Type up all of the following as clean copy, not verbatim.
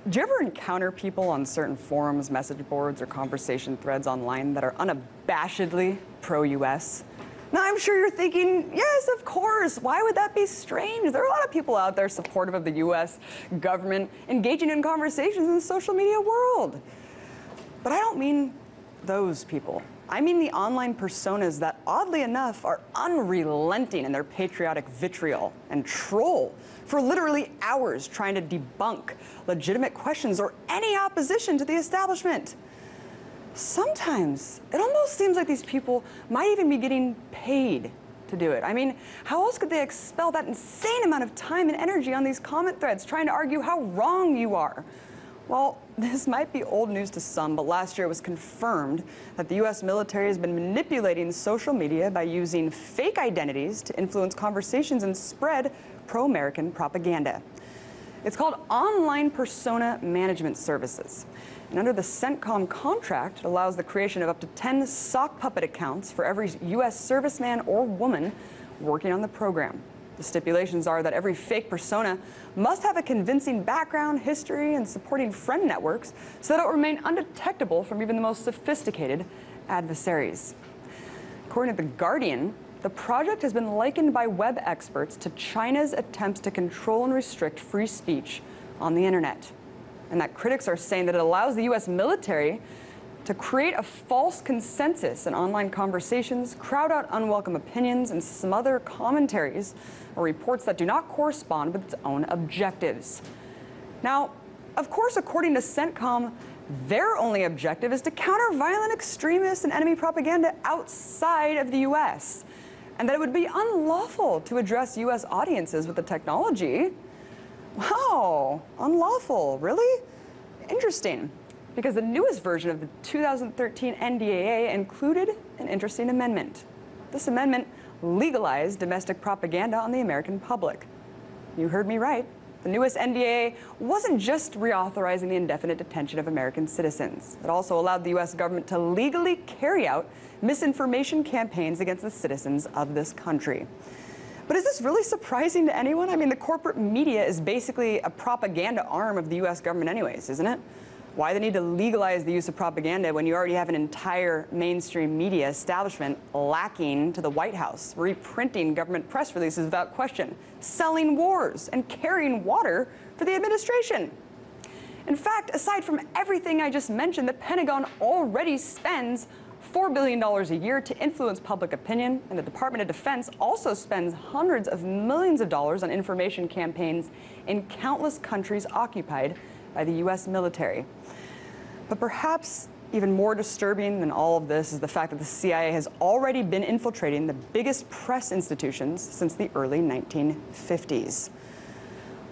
Do you ever encounter people on certain forums, message boards, or conversation threads online that are unabashedly pro-US? Now, I'm sure you're thinking, yes, of course. Why would that be strange? There are a lot of people out there supportive of the US government engaging in conversations in the social media world. But I don't mean those people. I mean the online personas that, oddly enough, are unrelenting in their patriotic vitriol and troll for literally hours trying to debunk legitimate questions or any opposition to the establishment. Sometimes it almost seems like these people might even be getting paid to do it. I mean, how else could they expel that insane amount of time and energy on these comment threads trying to argue how wrong you are? Well, this might be old news to some, but last year it was confirmed that the US military has been manipulating social media by using fake identities to influence conversations and spread pro-American propaganda. It's called Online Persona Management Services. And under the CENTCOM contract, it allows the creation of up to 10 sockpuppet accounts for every US serviceman or woman working on the program. The stipulations are that every fake persona must have a convincing background, history, and supporting friend networks so that it will remain undetectable from even the most sophisticated adversaries. According to The Guardian, the project has been likened by web experts to China's attempts to control and restrict free speech on the internet. And that critics are saying that it allows the US military to create a false consensus in online conversations, crowd out unwelcome opinions, and smother commentaries or reports that do not correspond with its own objectives. Now, of course, according to CENTCOM, their only objective is to counter violent extremists and enemy propaganda outside of the US, and that it would be unlawful to address US audiences with the technology. Wow, unlawful, really? Interesting. Because the newest version of the 2013 NDAA included an interesting amendment. This amendment legalized domestic propaganda on the American public. You heard me right. The newest NDAA wasn't just reauthorizing the indefinite detention of American citizens. It also allowed the US government to legally carry out misinformation campaigns against the citizens of this country. But is this really surprising to anyone? I mean, the corporate media is basically a propaganda arm of the US government anyways, isn't it? Why the need to legalize the use of propaganda when you already have an entire mainstream media establishment lacking to the White House, reprinting government press releases without question, selling wars, and carrying water for the administration? In fact, aside from everything I just mentioned, the Pentagon already spends $4 billion a year to influence public opinion, and the Department of Defense also spends hundreds of millions of dollars on information campaigns in countless countries occupied by the US military. But perhaps even more disturbing than all of this is the fact that the CIA has already been infiltrating the biggest press institutions since the early 1950s.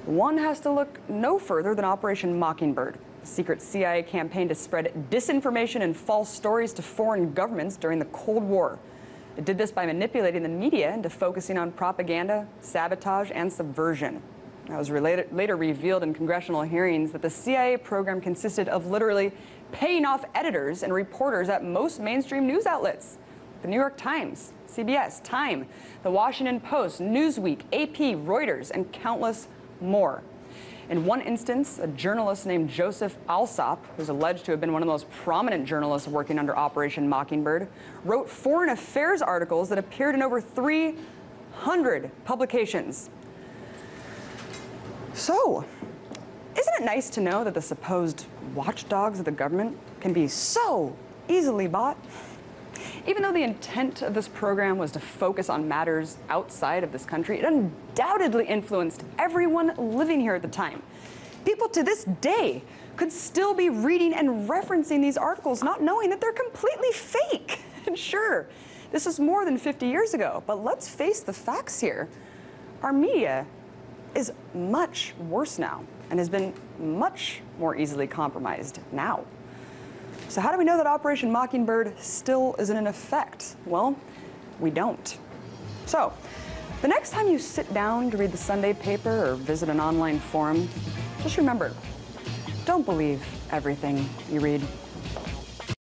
One has to look no further than Operation Mockingbird, a secret CIA campaign to spread disinformation and false stories to foreign governments during the Cold War. It did this by manipulating the media into focusing on propaganda, sabotage, and subversion. It was later revealed in congressional hearings that the CIA program consisted of literally paying off editors and reporters at most mainstream news outlets. The New York Times, CBS, Time, The Washington Post, Newsweek, AP, Reuters, and countless more. In one instance, a journalist named Joseph Alsop, who's alleged to have been one of the most prominent journalists working under Operation Mockingbird, wrote foreign affairs articles that appeared in over 300 publications. So, isn't it nice to know that the supposed watchdogs of the government can be so easily bought? Even though the intent of this program was to focus on matters outside of this country, it undoubtedly influenced everyone living here at the time. People to this day could still be reading and referencing these articles, not knowing that they're completely fake. And sure, this is more than 50 years ago, but let's face the facts here. Our media is much worse now and has been much more easily compromised now. So how do we know that Operation Mockingbird still isn't in effect? Well, we don't. So, the next time you sit down to read the Sunday paper or visit an online forum, just remember, don't believe everything you read.